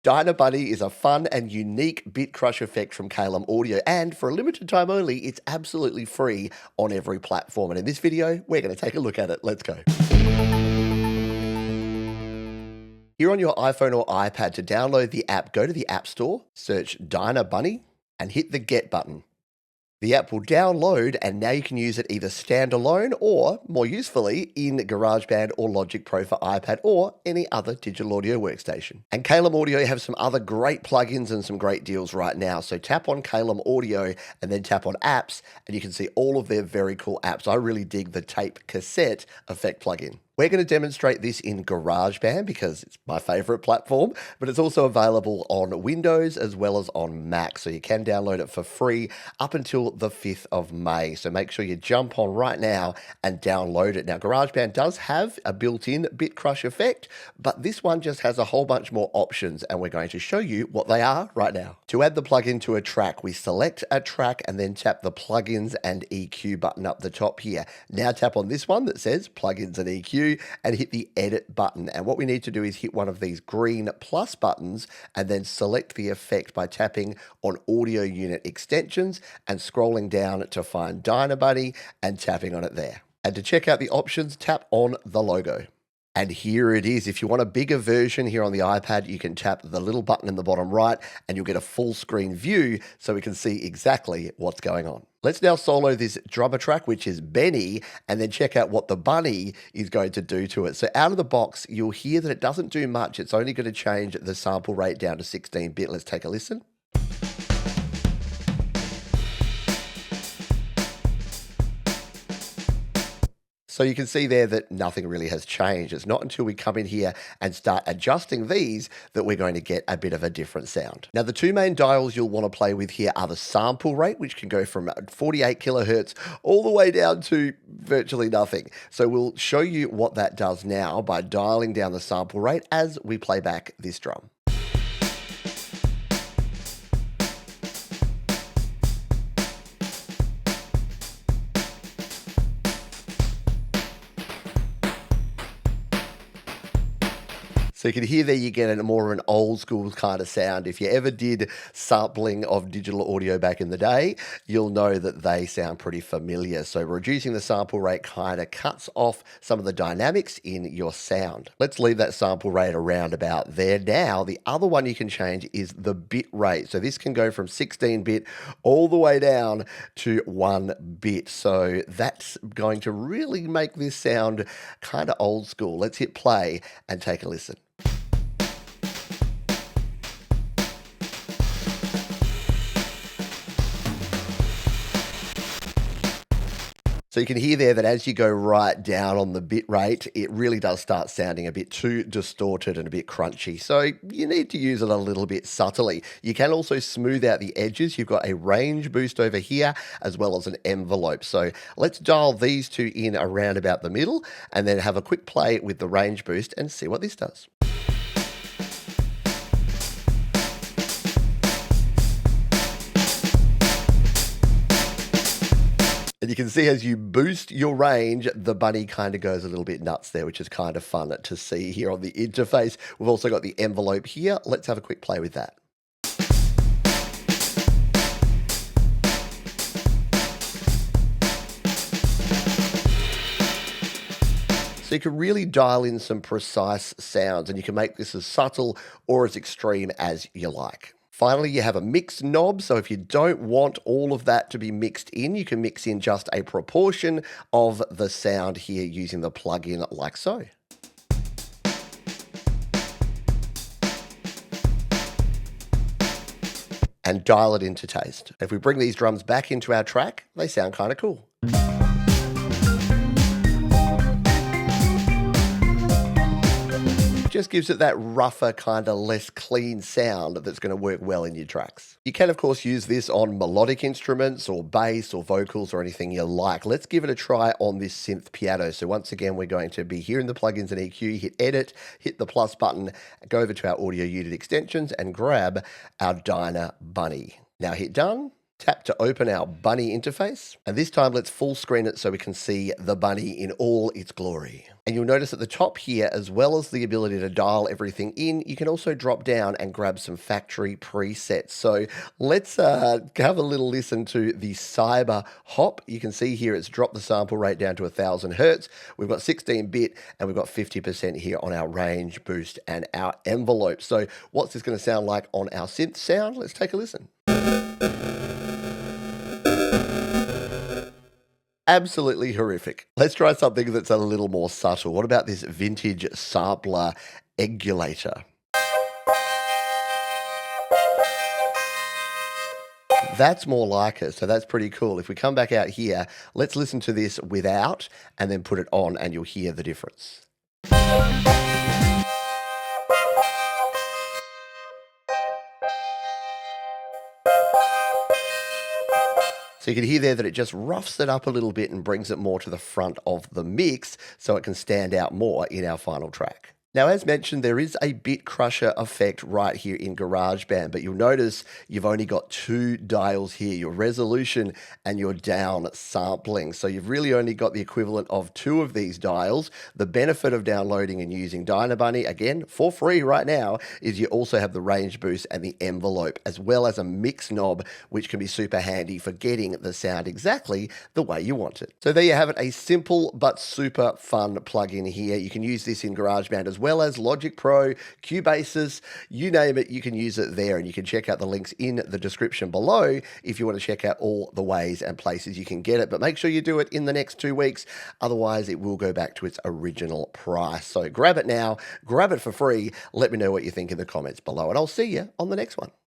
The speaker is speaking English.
DynaBunny is a fun and unique bit crush effect from Caleum Audio, and for a limited time only, it's absolutely free on every platform. And in this video, we're going to take a look at it. Let's go. Here on your iPhone or iPad, to download the app, go to the App Store, search DynaBunny, and hit the Get button. The app will download, and now you can use it either standalone or, more usefully, in GarageBand or Logic Pro for iPad or any other digital audio workstation. And Caleum Audio have some other great plugins and some great deals right now. So tap on Caleum Audio and then tap on Apps, and you can see all of their very cool apps. I really dig the tape cassette effect plugin. We're going to demonstrate this in GarageBand because it's my favorite platform, but it's also available on Windows as well as on Mac. So you can download it for free up until the 5th of May. So make sure you jump on right now and download it. Now, GarageBand does have a built-in bit crush effect, but this one just has a whole bunch more options, and we're going to show you what they are right now. To add the plugin to a track, we select a track and then tap the Plugins and EQ button up the top here. Now tap on this one that says Plugins and EQ and hit the Edit button. And what we need to do is hit one of these green plus buttons and then select the effect by tapping on Audio Unit Extensions and scrolling down to find DynaBunny and tapping on it there. And to check out the options, tap on the logo. And here it is. If you want a bigger version here on the iPad, you can tap the little button in the bottom right and you'll get a full screen view so we can see exactly what's going on. Let's now solo this drummer track, which is Benny, and then check out what the bunny is going to do to it. So out of the box, you'll hear that it doesn't do much. It's only going to change the sample rate down to 16-bit. Let's take a listen. So you can see there that nothing really has changed. It's not until we come in here and start adjusting these that we're going to get a bit of a different sound. Now, the two main dials you'll want to play with here are the sample rate, which can go from 48 kilohertz all the way down to virtually nothing. So we'll show you what that does now by dialing down the sample rate as we play back this drum. So you can hear there you get a more of an old school kind of sound. If you ever did sampling of digital audio back in the day, you'll know that they sound pretty familiar. So reducing the sample rate kind of cuts off some of the dynamics in your sound. Let's leave that sample rate around about there. Now, the other one you can change is the bit rate. So this can go from 16-bit all the way down to 1 bit. So that's going to really make this sound kind of old school. Let's hit play and take a listen. So you can hear there that as you go right down on the bit rate, it really does start sounding a bit too distorted and a bit crunchy. So you need to use it a little bit subtly. You can also smooth out the edges. You've got a range boost over here as well as an envelope. So let's dial these two in around about the middle and then have a quick play with the range boost and see what this does. And you can see as you boost your range, the bunny kind of goes a little bit nuts there, which is kind of fun to see here on the interface. We've also got the envelope here. Let's have a quick play with that. So you can really dial in some precise sounds, and you can make this as subtle or as extreme as you like. Finally, you have a mix knob, so if you don't want all of that to be mixed in, you can mix in just a proportion of the sound here using the plugin like so. And dial it into taste. If we bring these drums back into our track, they sound kind of cool. Just gives it that rougher, kind of less clean sound that's going to work well in your tracks. You can, of course, use this on melodic instruments or bass or vocals or anything you like. Let's give it a try on this synth piano. So once again, we're going to be here in the plugins and EQ, hit edit, hit the plus button, go over to our audio unit extensions and grab our DynaBunny. Now hit done Tap to open our Bunny interface, and this time let's full screen it so we can see the Bunny in all its glory. And you'll notice at the top here, as well as the ability to dial everything in, you can also drop down and grab some factory presets. So let's have a little listen to the Cyber Hop. You can see here it's dropped the sample rate down to 1000 Hertz. We've got 16-bit and we've got 50% here on our range boost and our envelope. So what's this going to sound like on our synth sound? Let's take a listen. Absolutely horrific. Let's try something that's a little more subtle. What about this vintage sampler egulator? That's more like it, so that's pretty cool. If we come back out here, let's listen to this without and then put it on and you'll hear the difference. So you can hear there that it just roughs it up a little bit and brings it more to the front of the mix so it can stand out more in our final track. Now, as mentioned, there is a bit crusher effect right here in GarageBand, but you'll notice you've only got two dials here, your resolution and your down sampling. So you've really only got the equivalent of two of these dials. The benefit of downloading and using DynaBunny, again, for free right now, is you also have the range boost and the envelope, as well as a mix knob, which can be super handy for getting the sound exactly the way you want it. So there you have it, a simple but super fun plugin here. You can use this in GarageBand as well as Logic Pro, Cubases, you name it, you can use it there. And you can check out the links in the description below if you want to check out all the ways and places you can get it. But make sure you do it in the next 2 weeks, otherwise it will go back to its original price. So grab it now, grab it for free, let me know what you think in the comments below, and I'll see you on the next one.